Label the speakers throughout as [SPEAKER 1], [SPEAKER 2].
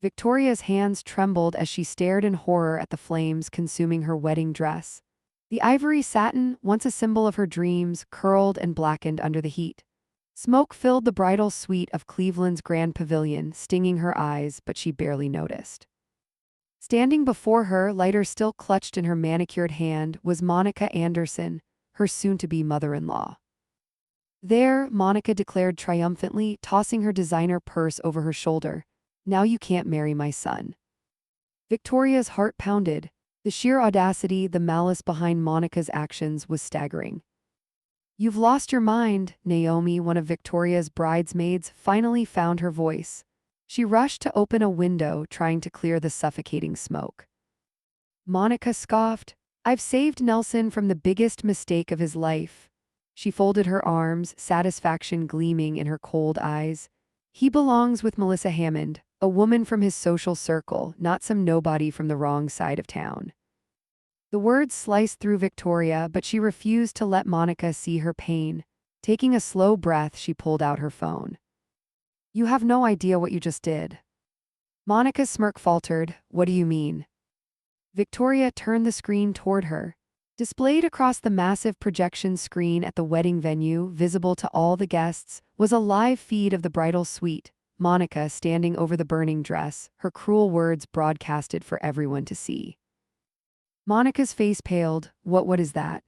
[SPEAKER 1] Victoria's hands trembled as she stared in horror at the flames consuming her wedding dress. The ivory satin, once a symbol of her dreams, curled and blackened under the heat. Smoke filled the bridal suite of Cleveland's Grand Pavilion, stinging her eyes, but she barely noticed. Standing before her, lighter still clutched in her manicured hand, was Monica Anderson, her soon-to-be mother-in-law. "There," Monica declared triumphantly, tossing her designer purse over her shoulder. "Now you can't marry my son." Victoria's heart pounded. The sheer audacity, the malice behind Monica's actions was staggering. "You've lost your mind," Naomi, one of Victoria's bridesmaids, finally found her voice. She rushed to open a window, trying to clear the suffocating smoke. Monica scoffed. "I've saved Nelson from the biggest mistake of his life." She folded her arms, satisfaction gleaming in her cold eyes. "He belongs with Melissa Hammond, a woman from his social circle, not some nobody from the wrong side of town." The words sliced through Victoria, but she refused to let Monica see her pain. Taking a slow breath, she pulled out her phone. "You have no idea what you just did." Monica's smirk faltered. "What do you mean?" Victoria turned the screen toward her. Displayed across the massive projection screen at the wedding venue, visible to all the guests, was a live feed of the bridal suite, Monica standing over the burning dress, her cruel words broadcasted for everyone to see. Monica's face paled. What is that?"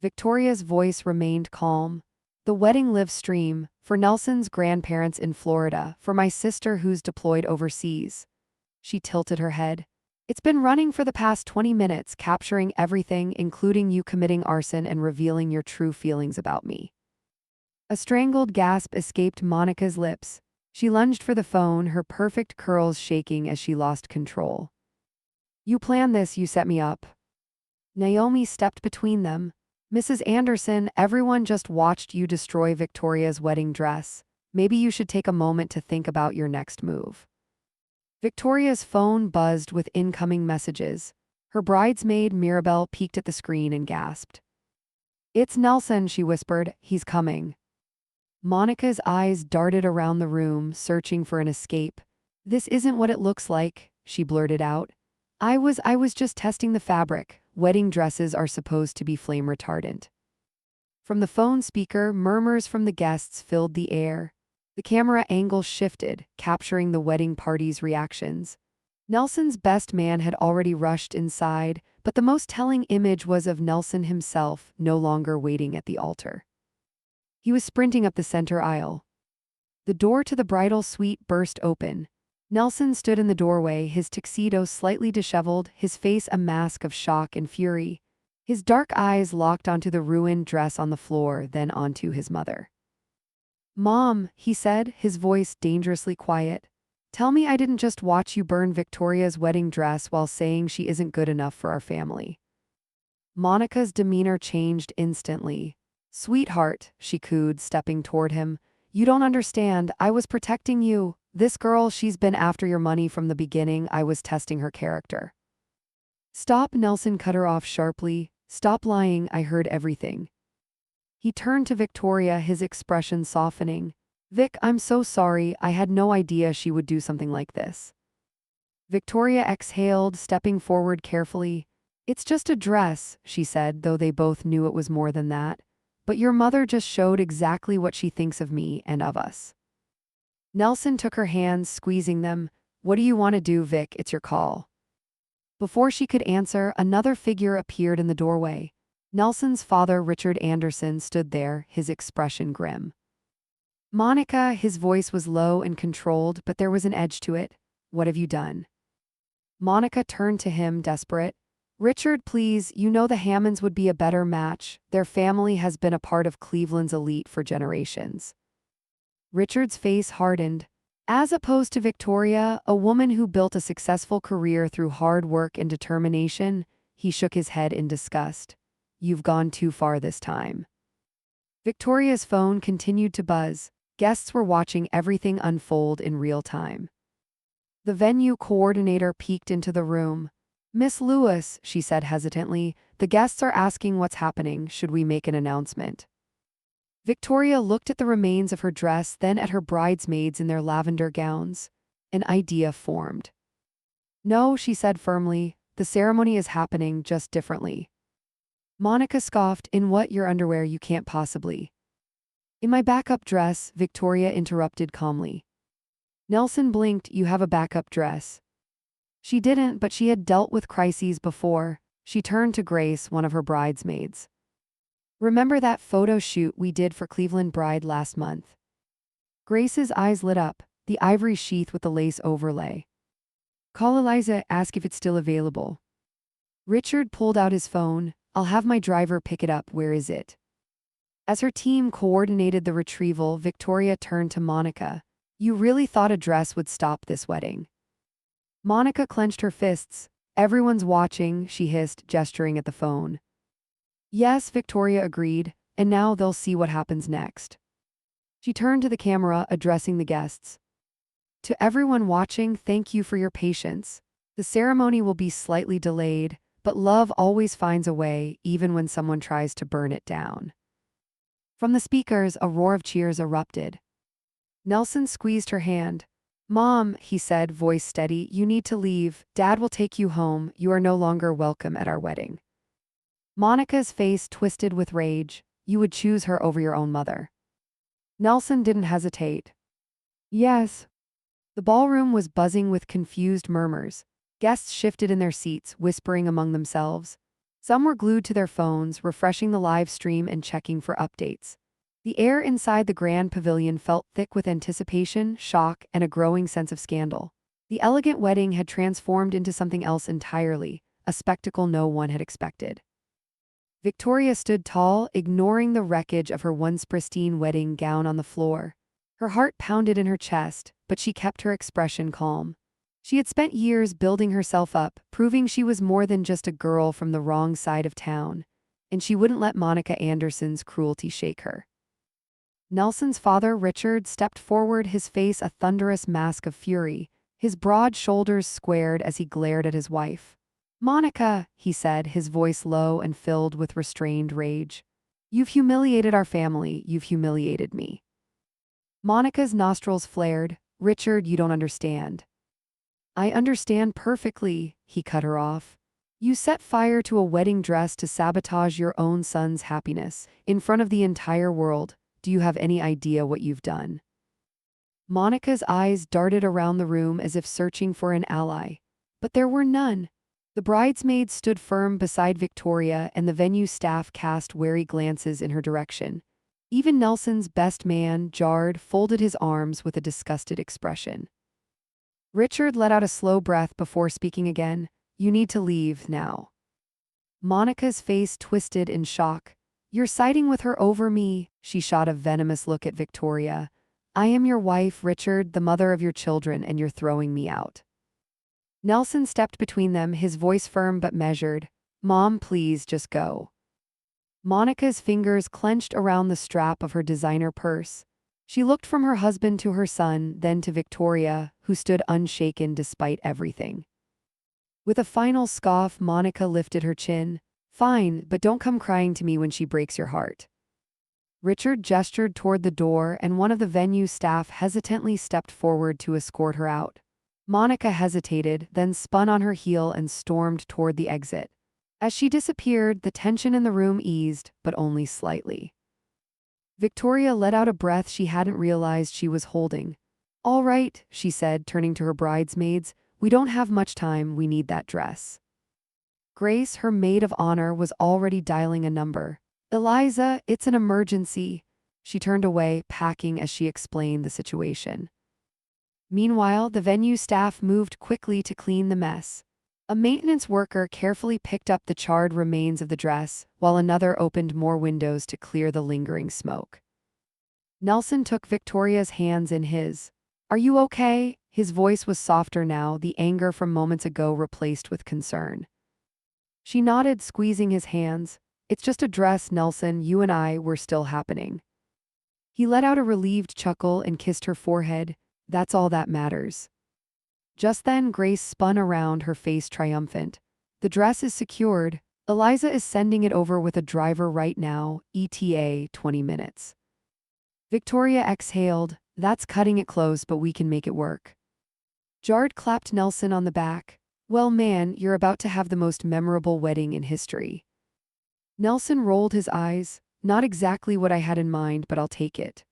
[SPEAKER 1] Victoria's voice remained calm. "The wedding live stream, for Nelson's grandparents in Florida, for my sister who's deployed overseas." She tilted her head. "It's been running for the past 20 minutes, capturing everything, including you committing arson and revealing your true feelings about me." A strangled gasp escaped Monica's lips. She lunged for the phone, her perfect curls shaking as she lost control. "You planned this, you set me up." Naomi stepped between them. "Mrs. Anderson, everyone just watched you destroy Victoria's wedding dress. Maybe you should take a moment to think about your next move." Victoria's phone buzzed with incoming messages. Her bridesmaid Mirabelle peeked at the screen and gasped. "It's Nelson," she whispered. "He's coming." Monica's eyes darted around the room, searching for an escape. "This isn't what it looks like," she blurted out. I was just testing the fabric. Wedding dresses are supposed to be flame retardant." From the phone speaker, murmurs from the guests filled the air. The camera angle shifted, capturing the wedding party's reactions. Nelson's best man had already rushed inside, but the most telling image was of Nelson himself, no longer waiting at the altar. He was sprinting up the center aisle. The door to the bridal suite burst open. Nelson stood in the doorway, his tuxedo slightly disheveled, his face a mask of shock and fury. His dark eyes locked onto the ruined dress on the floor, then onto his mother. "Mom," he said, his voice dangerously quiet. "Tell me I didn't just watch you burn Victoria's wedding dress while saying she isn't good enough for our family." Monica's demeanor changed instantly. "Sweetheart," she cooed, stepping toward him. "You don't understand. I was protecting you. This girl, she's been after your money from the beginning. I was testing her character." "Stop," Nelson cut her off sharply. "Stop lying. I heard everything." He turned to Victoria, his expression softening. "Vic, I'm so sorry. I had no idea she would do something like this." Victoria exhaled, stepping forward carefully. "It's just a dress," she said, though they both knew it was more than that. "But your mother just showed exactly what she thinks of me and of us." Nelson took her hands, squeezing them. "What do you want to do, Vic? It's your call." Before she could answer, another figure appeared in the doorway. Nelson's father, Richard Anderson, stood there, his expression grim. "Monica," his voice was low and controlled, but there was an edge to it. "What have you done?" Monica turned to him, desperate. "Richard, please, you know the Hammonds would be a better match. Their family has been a part of Cleveland's elite for generations." Richard's face hardened. As opposed to Victoria, a woman who built a successful career through hard work and determination, he shook his head in disgust. "You've gone too far this time." Victoria's phone continued to buzz. Guests were watching everything unfold in real time. The venue coordinator peeked into the room. "Miss Lewis," she said hesitantly, "the guests are asking what's happening. Should we make an announcement?" Victoria looked at the remains of her dress, then at her bridesmaids in their lavender gowns. An idea formed. No, she said firmly, the ceremony is happening just differently. Monica scoffed, in what, your underwear? You can't possibly. In my backup dress, Victoria interrupted calmly. Nelson blinked, you have a backup dress. She didn't, but she had dealt with crises before. She turned to Grace, one of her bridesmaids. Remember that photo shoot we did for Cleveland Bride last month? Grace's eyes lit up, the ivory sheath with the lace overlay. Call Eliza, ask if it's still available. Richard pulled out his phone. I'll have my driver pick it up, where is it? As her team coordinated the retrieval, Victoria turned to Monica. You really thought a dress would stop this wedding? Monica clenched her fists. Everyone's watching, she hissed, gesturing at the phone. Yes, Victoria agreed, and now they'll see what happens next. She turned to the camera, addressing the guests. To everyone watching, thank you for your patience. The ceremony will be slightly delayed, but love always finds a way, even when someone tries to burn it down. From the speakers, a roar of cheers erupted. Nelson squeezed her hand. Mom, he said, voice steady, you need to leave. Dad will take you home. You are no longer welcome at our wedding. Monica's face twisted with rage. You would choose her over your own mother. Nelson didn't hesitate. Yes. The ballroom was buzzing with confused murmurs. Guests shifted in their seats, whispering among themselves. Some were glued to their phones, refreshing the live stream and checking for updates. The air inside the grand pavilion felt thick with anticipation, shock, and a growing sense of scandal. The elegant wedding had transformed into something else entirely, a spectacle no one had expected. Victoria stood tall, ignoring the wreckage of her once pristine wedding gown on the floor. Her heart pounded in her chest, but she kept her expression calm. She had spent years building herself up, proving she was more than just a girl from the wrong side of town, and she wouldn't let Monica Anderson's cruelty shake her. Nelson's father, Richard, stepped forward, his face a thunderous mask of fury, his broad shoulders squared as he glared at his wife. Monica, he said, his voice low and filled with restrained rage. You've humiliated our family, you've humiliated me. Monica's nostrils flared. Richard, you don't understand. I understand perfectly, he cut her off. You set fire to a wedding dress to sabotage your own son's happiness, in front of the entire world. Do you have any idea what you've done? Monica's eyes darted around the room as if searching for an ally. But there were none. The bridesmaids stood firm beside Victoria, and the venue staff cast wary glances in her direction. Even Nelson's best man, Jard, folded his arms with a disgusted expression. Richard let out a slow breath before speaking again. You need to leave now. Monica's face twisted in shock. You're siding with her over me, she shot a venomous look at Victoria. I am your wife, Richard, the mother of your children, and you're throwing me out. Nelson stepped between them, his voice firm but measured. Mom, please just go. Monica's fingers clenched around the strap of her designer purse. She looked from her husband to her son, then to Victoria, who stood unshaken despite everything. With a final scoff, Monica lifted her chin. Fine, but don't come crying to me when she breaks your heart. Richard gestured toward the door, and one of the venue staff hesitantly stepped forward to escort her out. Monica hesitated, then spun on her heel and stormed toward the exit. As she disappeared, the tension in the room eased, but only slightly. Victoria let out a breath she hadn't realized she was holding. All right, she said, turning to her bridesmaids. We don't have much time, we need that dress. Grace, her maid of honor, was already dialing a number. Eliza, it's an emergency. She turned away, packing as she explained the situation. Meanwhile, the venue staff moved quickly to clean the mess. A maintenance worker carefully picked up the charred remains of the dress, while another opened more windows to clear the lingering smoke. Nelson took Victoria's hands in his. Are you okay? His voice was softer now, the anger from moments ago replaced with concern. She nodded, squeezing his hands. It's just a dress, Nelson, you and I were still happening. He let out a relieved chuckle and kissed her forehead. That's all that matters. Just then, Grace spun around, her face triumphant. The dress is secured. Eliza is sending it over with a driver right now, ETA 20 minutes. Victoria exhaled. That's cutting it close, but we can make it work. Jard clapped Nelson on the back. Well, man, you're about to have the most memorable wedding in history. Nelson rolled his eyes. Not exactly what I had in mind, but I'll take it.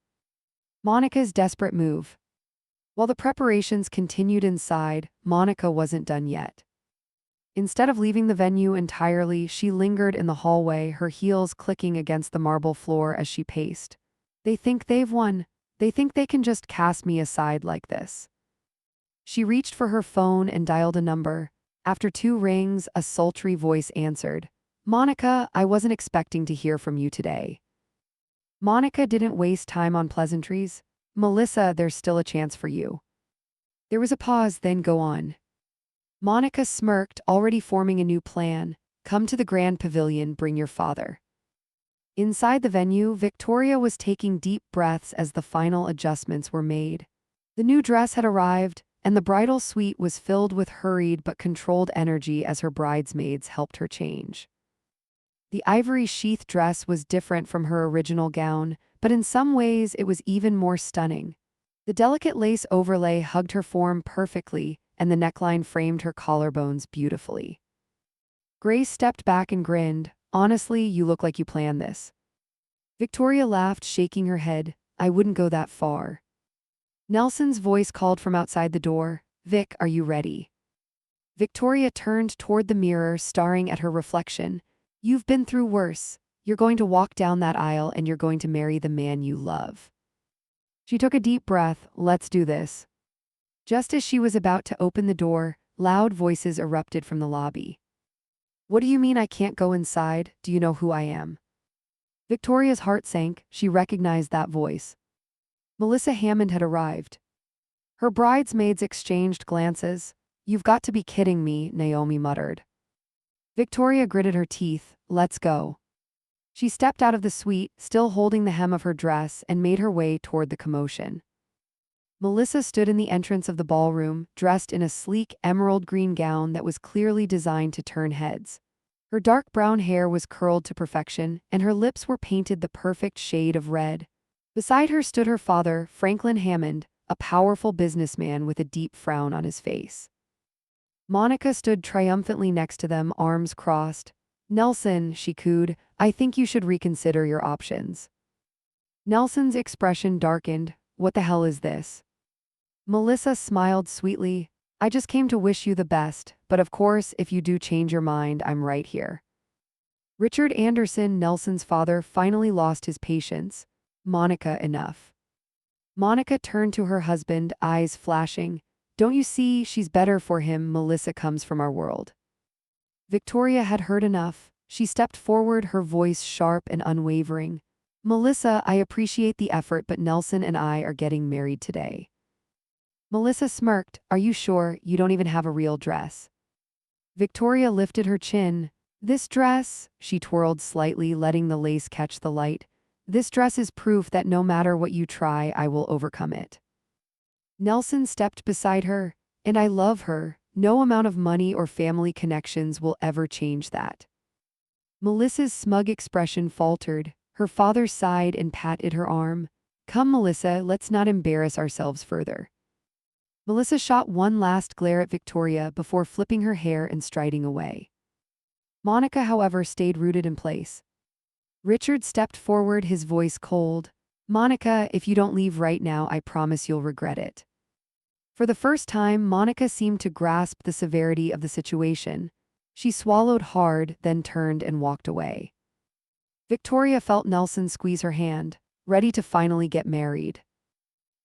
[SPEAKER 1] Monica's desperate move. While the preparations continued inside, Monica wasn't done yet. Instead of leaving the venue entirely, she lingered in the hallway, her heels clicking against the marble floor as she paced. They think they've won. They think they can just cast me aside like this. She reached for her phone and dialed a number. After 2 rings, a sultry voice answered. Monica, I wasn't expecting to hear from you today. Monica didn't waste time on pleasantries. Melissa, there's still a chance for you. There was a pause, then go on. Monica smirked, already forming a new plan. Come to the Grand Pavilion, bring your father. Inside the venue, Victoria was taking deep breaths as the final adjustments were made. The new dress had arrived, and the bridal suite was filled with hurried but controlled energy as her bridesmaids helped her change. The ivory sheath dress was different from her original gown, but in some ways it was even more stunning. The delicate lace overlay hugged her form perfectly, and the neckline framed her collarbones beautifully. Grace stepped back and grinned. Honestly, you look like you planned this. Victoria laughed, shaking her head. I wouldn't go that far. Nelson's voice called from outside the door. Vic, are you ready? Victoria turned toward the mirror, staring at her reflection. You've been through worse. You're going to walk down that aisle and you're going to marry the man you love. She took a deep breath. Let's do this. Just as she was about to open the door, loud voices erupted from the lobby. What do you mean I can't go inside? Do you know who I am? Victoria's heart sank. She recognized that voice. Melissa Hammond had arrived. Her bridesmaids exchanged glances. You've got to be kidding me, Naomi muttered. Victoria gritted her teeth. Let's go. She stepped out of the suite, still holding the hem of her dress, and made her way toward the commotion. Melissa stood in the entrance of the ballroom, dressed in a sleek emerald green gown that was clearly designed to turn heads. Her dark brown hair was curled to perfection, and her lips were painted the perfect shade of red. Beside her stood her father, Franklin Hammond, a powerful businessman with a deep frown on his face. Monica stood triumphantly next to them, arms crossed. Nelson, she cooed, I think you should reconsider your options. Nelson's expression darkened. What the hell is this? Melissa smiled sweetly. I just came to wish you the best, but of course, if you do change your mind, I'm right here. Richard Anderson, Nelson's father, finally lost his patience. Monica, enough. Monica turned to her husband, eyes flashing. Don't you see, she's better for him. Melissa comes from our world. Victoria had heard enough. She stepped forward, her voice sharp and unwavering. Melissa, I appreciate the effort, but Nelson and I are getting married today. Melissa smirked. Are you sure? You don't even have a real dress. Victoria lifted her chin. This dress, she twirled slightly, letting the lace catch the light. This dress is proof that no matter what you try, I will overcome it. Nelson stepped beside her. And I love her. No amount of money or family connections will ever change that. Melissa's smug expression faltered. Her father sighed and patted her arm. Come, Melissa, let's not embarrass ourselves further. Melissa shot one last glare at Victoria before flipping her hair and striding away. Monica, however, stayed rooted in place. Richard stepped forward, his voice cold. Monica, if you don't leave right now, I promise you'll regret it. For the first time, Monica seemed to grasp the severity of the situation. She swallowed hard, then turned and walked away. Victoria felt Nelson squeeze her hand, ready to finally get married.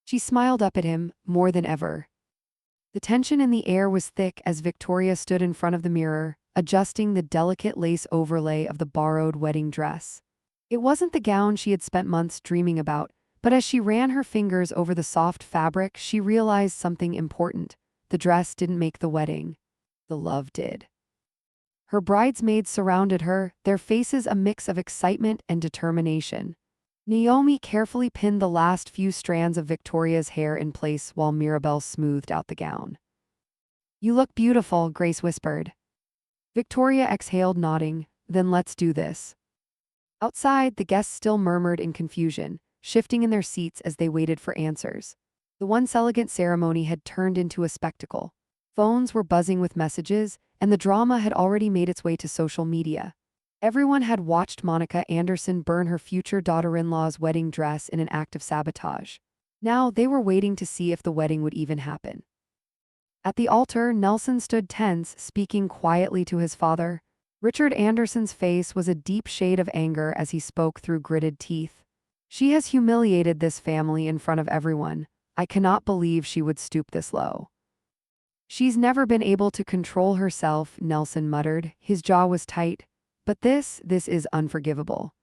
[SPEAKER 1] She smiled up at him, more than ever. The tension in the air was thick as Victoria stood in front of the mirror, adjusting the delicate lace overlay of the borrowed wedding dress. It wasn't the gown she had spent months dreaming about, but as she ran her fingers over the soft fabric, she realized something important. The dress didn't make the wedding. The love did. Her bridesmaids surrounded her, their faces a mix of excitement and determination. Naomi carefully pinned the last few strands of Victoria's hair in place while Mirabelle smoothed out the gown. You look beautiful, Grace whispered. Victoria exhaled, nodding. Then let's do this. Outside, the guests still murmured in confusion, shifting in their seats as they waited for answers. The once elegant ceremony had turned into a spectacle. Phones were buzzing with messages, and the drama had already made its way to social media. Everyone had watched Monica Anderson burn her future daughter-in-law's wedding dress in an act of sabotage. Now they were waiting to see if the wedding would even happen. At the altar, Nelson stood tense, speaking quietly to his father. Richard Anderson's face was a deep shade of anger as he spoke through gritted teeth. She has humiliated this family in front of everyone. I cannot believe she would stoop this low. She's never been able to control herself, Nelson muttered. His jaw was tight. But this is unforgivable.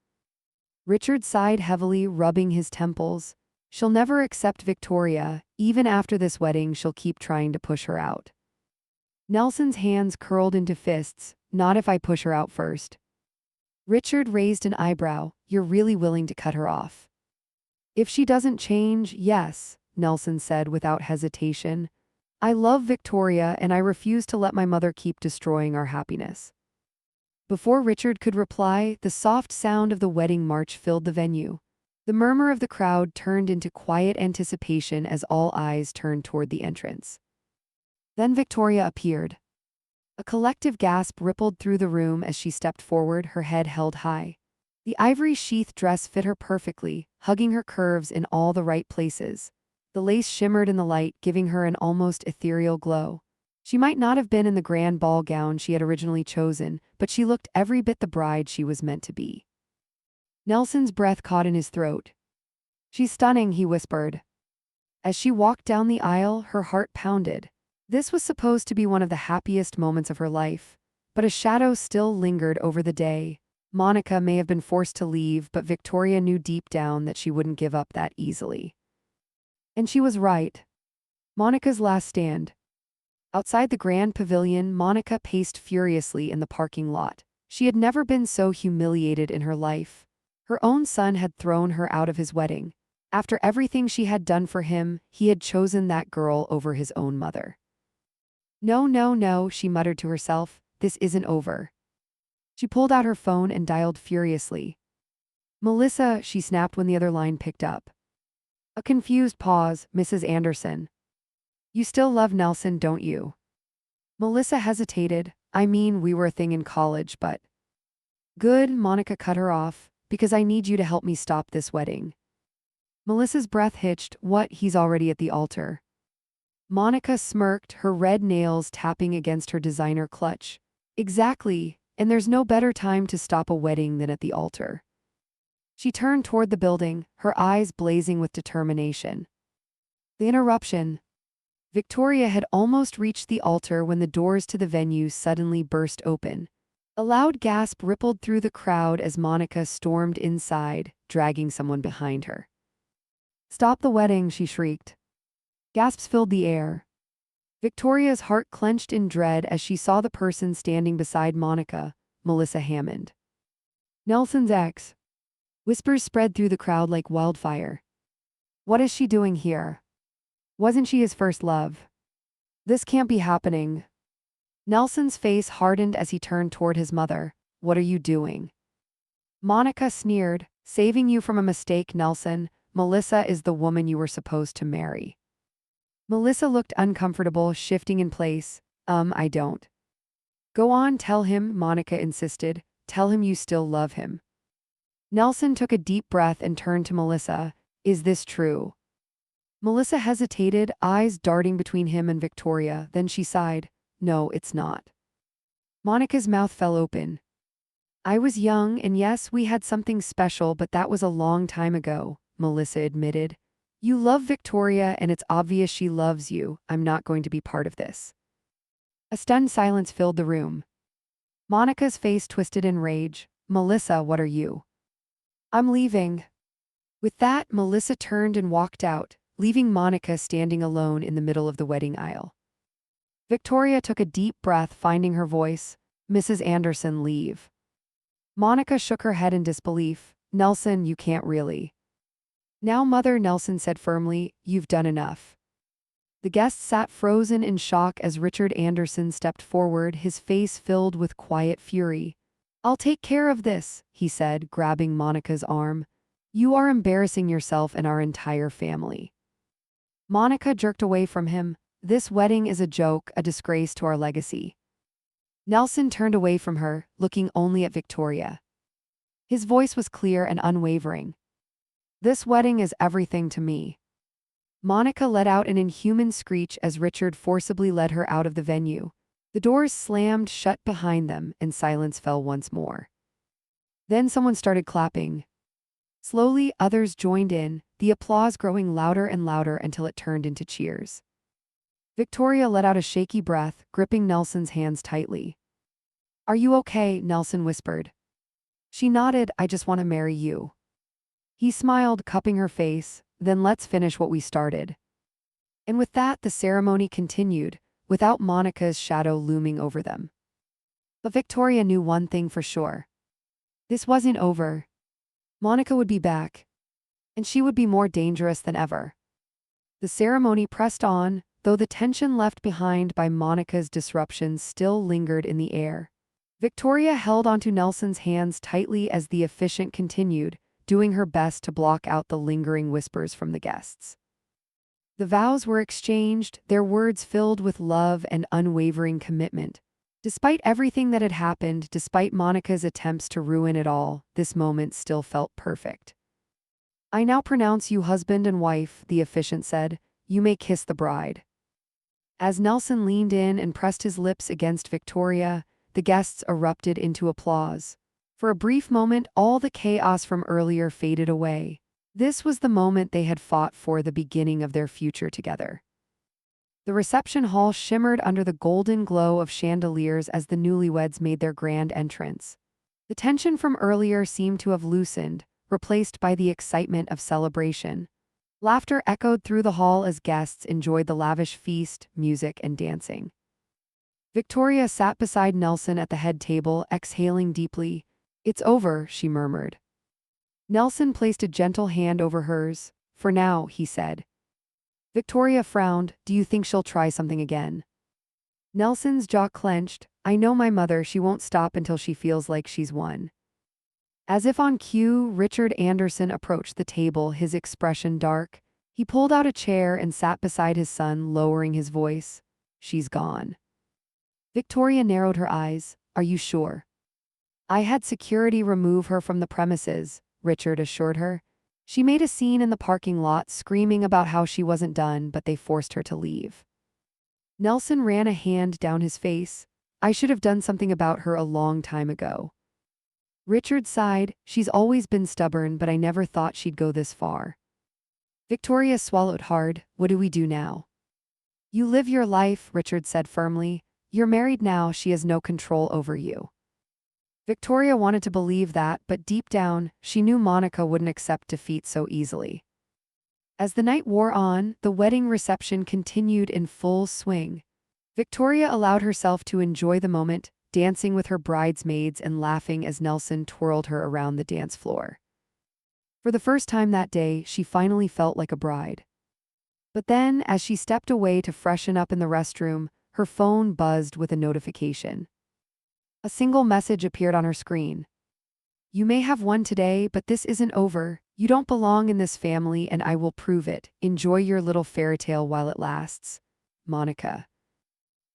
[SPEAKER 1] Richard sighed heavily, rubbing his temples. She'll never accept Victoria. Even after this wedding, she'll keep trying to push her out. Nelson's hands curled into fists. Not if I push her out first. Richard raised an eyebrow. You're really willing to cut her off? If she doesn't change, yes, Nelson said without hesitation. I love Victoria and I refuse to let my mother keep destroying our happiness. Before Richard could reply, the soft sound of the wedding march filled the venue. The murmur of the crowd turned into quiet anticipation as all eyes turned toward the entrance. Then Victoria appeared. A collective gasp rippled through the room as she stepped forward, her head held high. The ivory sheath dress fit her perfectly, hugging her curves in all the right places. The lace shimmered in the light, giving her an almost ethereal glow. She might not have been in the grand ball gown she had originally chosen, but she looked every bit the bride she was meant to be. Nelson's breath caught in his throat. She's stunning, he whispered. As she walked down the aisle, her heart pounded. This was supposed to be one of the happiest moments of her life, but a shadow still lingered over the day. Monica may have been forced to leave, but Victoria knew deep down that she wouldn't give up that easily. And she was right. Monica's last stand. Outside the grand pavilion, Monica paced furiously in the parking lot. She had never been so humiliated in her life. Her own son had thrown her out of his wedding. After everything she had done for him, he had chosen that girl over his own mother. No, no, no, she muttered to herself. This isn't over. She pulled out her phone and dialed furiously. Melissa, she snapped when the other line picked up. A confused pause. Mrs. Anderson. You still love Nelson, don't you? Melissa hesitated. I mean, we were a thing in college, but... Good, Monica cut her off. Because I need you to help me stop this wedding. Melissa's breath hitched. What? He's already at the altar. Monica smirked, her red nails tapping against her designer clutch. Exactly, and there's no better time to stop a wedding than at the altar. She turned toward the building, her eyes blazing with determination. The interruption. Victoria had almost reached the altar when the doors to the venue suddenly burst open. A loud gasp rippled through the crowd as Monica stormed inside, dragging someone behind her. Stop the wedding, she shrieked. Gasps filled the air. Victoria's heart clenched in dread as she saw the person standing beside Monica, Melissa Hammond. Nelson's ex. Whispers spread through the crowd like wildfire. What is she doing here? Wasn't she his first love? This can't be happening. Nelson's face hardened as he turned toward his mother. What are you doing? Monica sneered. Saving you from a mistake, Nelson. Melissa is the woman you were supposed to marry. Melissa looked uncomfortable, shifting in place. I don't. Go on, tell him, Monica insisted. Tell him you still love him. Nelson took a deep breath and turned to Melissa. Is this true? Melissa hesitated, eyes darting between him and Victoria, then she sighed. No, it's not. Monica's mouth fell open. I was young, and yes, we had something special, but that was a long time ago, Melissa admitted. You love Victoria, and it's obvious she loves you. I'm not going to be part of this. A stunned silence filled the room. Monica's face twisted in rage. Melissa, what are you? I'm leaving. With that, Melissa turned and walked out, leaving Monica standing alone in the middle of the wedding aisle. Victoria took a deep breath, finding her voice. Mrs. Anderson, leave. Monica shook her head in disbelief. Nelson, you can't really. Now, Mother, Nelson said firmly, you've done enough. The guests sat frozen in shock as Richard Anderson stepped forward, his face filled with quiet fury. I'll take care of this, he said, grabbing Monica's arm. You are embarrassing yourself and our entire family. Monica jerked away from him. This wedding is a joke, a disgrace to our legacy. Nelson turned away from her, looking only at Victoria. His voice was clear and unwavering. This wedding is everything to me. Monica let out an inhuman screech as Richard forcibly led her out of the venue. The doors slammed shut behind them and silence fell once more. Then someone started clapping. Slowly, others joined in, the applause growing louder and louder until it turned into cheers. Victoria let out a shaky breath, gripping Nelson's hands tightly. "Are you okay?" Nelson whispered. She nodded. "I just want to marry you." He smiled, cupping her face. "Then let's finish what we started." And with that, the ceremony continued, without Monica's shadow looming over them. But Victoria knew one thing for sure. This wasn't over. Monica would be back. And she would be more dangerous than ever. The ceremony pressed on, though the tension left behind by Monica's disruptions still lingered in the air. Victoria held onto Nelson's hands tightly as the officiant continued, doing her best to block out the lingering whispers from the guests. The vows were exchanged, their words filled with love and unwavering commitment. Despite everything that had happened, despite Monica's attempts to ruin it all, this moment still felt perfect. "I now pronounce you husband and wife," the officiant said. "You may kiss the bride." As Nelson leaned in and pressed his lips against Victoria, the guests erupted into applause. For a brief moment, all the chaos from earlier faded away. This was the moment they had fought for, the beginning of their future together. The reception hall shimmered under the golden glow of chandeliers as the newlyweds made their grand entrance. The tension from earlier seemed to have loosened, replaced by the excitement of celebration. Laughter echoed through the hall as guests enjoyed the lavish feast, music, and dancing. Victoria sat beside Nelson at the head table, exhaling deeply. "It's over," she murmured. Nelson placed a gentle hand over hers. "For now," he said. Victoria frowned. "Do you think she'll try something again?" Nelson's jaw clenched. "I know my mother, she won't stop until she feels like she's won." As if on cue, Richard Anderson approached the table, his expression dark. He pulled out a chair and sat beside his son, lowering his voice. "She's gone." Victoria narrowed her eyes. "Are you sure?" "I had security remove her from the premises," Richard assured her. "She made a scene in the parking lot, screaming about how she wasn't done, but they forced her to leave." Nelson ran a hand down his face. "I should have done something about her a long time ago." Richard sighed. "She's always been stubborn, but I never thought she'd go this far." Victoria swallowed hard. "What do we do now?" "You live your life," Richard said firmly. "You're married now, she has no control over you." Victoria wanted to believe that, but deep down, she knew Monica wouldn't accept defeat so easily. As the night wore on, the wedding reception continued in full swing. Victoria allowed herself to enjoy the moment, dancing with her bridesmaids and laughing as Nelson twirled her around the dance floor. For the first time that day, she finally felt like a bride. But then, as she stepped away to freshen up in the restroom, her phone buzzed with a notification. A single message appeared on her screen. "You may have won today, but this isn't over. You don't belong in this family, and I will prove it. Enjoy your little fairy tale while it lasts. Monica."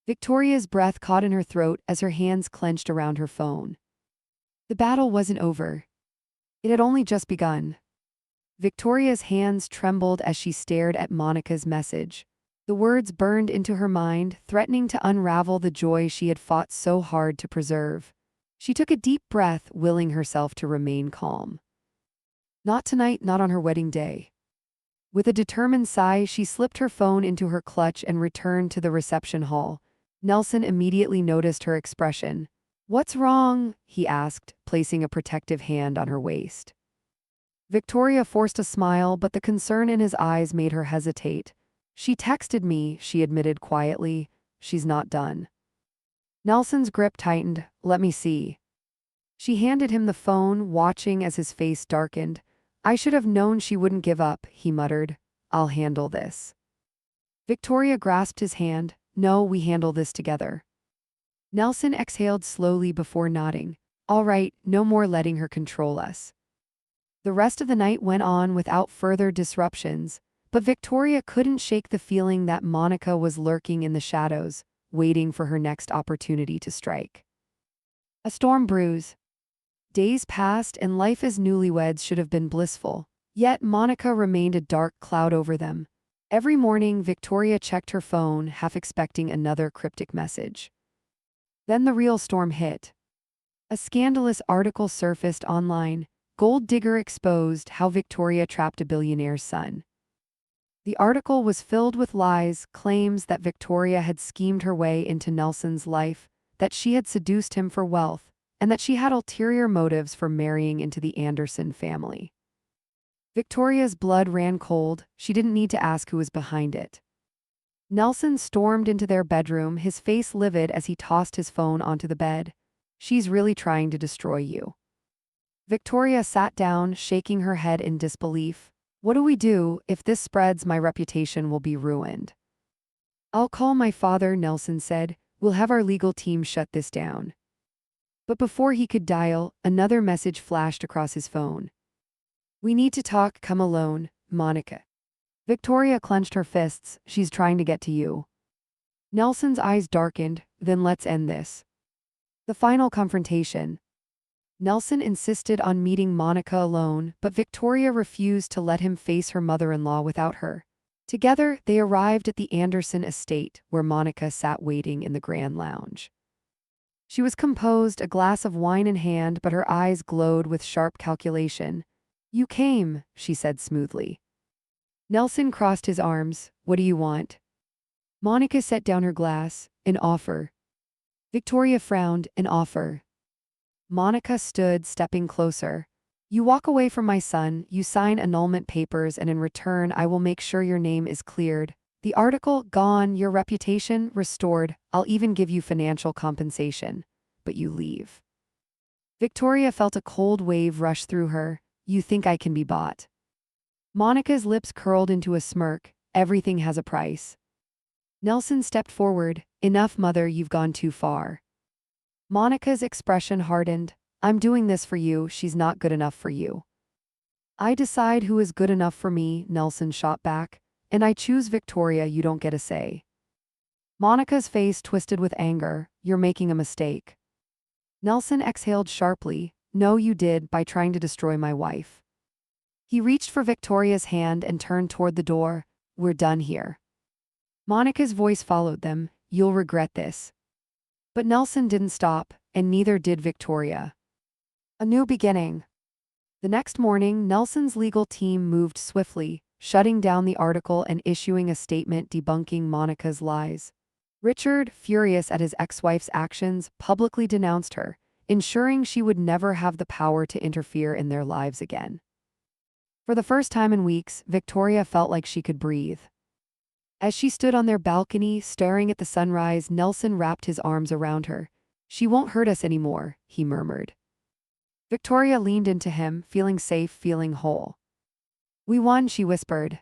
[SPEAKER 1] Victoria's breath caught in her throat as her hands clenched around her phone. The battle wasn't over. It had only just begun. Victoria's hands trembled as she stared at Monica's message. The words burned into her mind, threatening to unravel the joy she had fought so hard to preserve. She took a deep breath, willing herself to remain calm. Not tonight, not on her wedding day. With a determined sigh, she slipped her phone into her clutch and returned to the reception hall. Nelson immediately noticed her expression. "What's wrong?" he asked, placing a protective hand on her waist. Victoria forced a smile, but the concern in his eyes made her hesitate. "She texted me," she admitted quietly. "She's not done." Nelson's grip tightened. "Let me see." She handed him the phone, watching as his face darkened. "I should have known she wouldn't give up," he muttered. "I'll handle this." Victoria grasped his hand. "No, we handle this together." Nelson exhaled slowly before nodding. "All right, no more letting her control us." The rest of the night went on without further disruptions. But Victoria couldn't shake the feeling that Monica was lurking in the shadows, waiting for her next opportunity to strike. A storm brews. Days passed and life as newlyweds should have been blissful. Yet Monica remained a dark cloud over them. Every morning, Victoria checked her phone, half expecting another cryptic message. Then the real storm hit. A scandalous article surfaced online. Gold digger exposed how Victoria trapped a billionaire's son. The article was filled with lies, claims that Victoria had schemed her way into Nelson's life, that she had seduced him for wealth, and that she had ulterior motives for marrying into the Anderson family. Victoria's blood ran cold. She didn't need to ask who was behind it. Nelson stormed into their bedroom, his face livid as he tossed his phone onto the bed. "She's really trying to destroy you." Victoria sat down, shaking her head in disbelief. "What do we do? If this spreads, my reputation will be ruined." "I'll call my father," Nelson said. "We'll have our legal team shut this down." But before he could dial, another message flashed across his phone. "We need to talk, come alone, Monica." Victoria clenched her fists. "She's trying to get to you." Nelson's eyes darkened. "Then let's end this." The final confrontation. Nelson insisted on meeting Monica alone, but Victoria refused to let him face her mother-in-law without her. Together, they arrived at the Anderson estate, where Monica sat waiting in the grand lounge. She was composed, a glass of wine in hand, but her eyes glowed with sharp calculation. "You came," she said smoothly. Nelson crossed his arms. "What do you want?" Monica set down her glass. "An offer." Victoria frowned. "An offer." Monica stood, stepping closer. "You walk away from my son, you sign annulment papers, and in return I will make sure your name is cleared. The article, gone, your reputation, restored. I'll even give you financial compensation. But you leave." Victoria felt a cold wave rush through her. "You think I can be bought?" Monica's lips curled into a smirk. "Everything has a price." Nelson stepped forward. "Enough, mother, you've gone too far." Monica's expression hardened. "I'm doing this for you, she's not good enough for you." "I decide who is good enough for me," Nelson shot back. "And I choose Victoria, you don't get a say." Monica's face twisted with anger. "You're making a mistake." Nelson exhaled sharply. "No, you did, by trying to destroy my wife." He reached for Victoria's hand and turned toward the door. "We're done here." Monica's voice followed them. "You'll regret this." But Nelson didn't stop, and neither did Victoria. A new beginning. The next morning, Nelson's legal team moved swiftly, shutting down the article and issuing a statement debunking Monica's lies. Richard, furious at his ex-wife's actions, publicly denounced her, ensuring she would never have the power to interfere in their lives again. For the first time in weeks, Victoria felt like she could breathe. As she stood on their balcony, staring at the sunrise, Nelson wrapped his arms around her. "She won't hurt us anymore," he murmured. Victoria leaned into him, feeling safe, feeling whole. "We won," she whispered.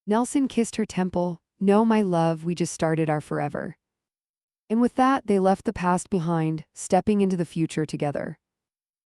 [SPEAKER 1] Nelson kissed her temple. "No, my love, we just started our forever." And with that, they left the past behind, stepping into the future together.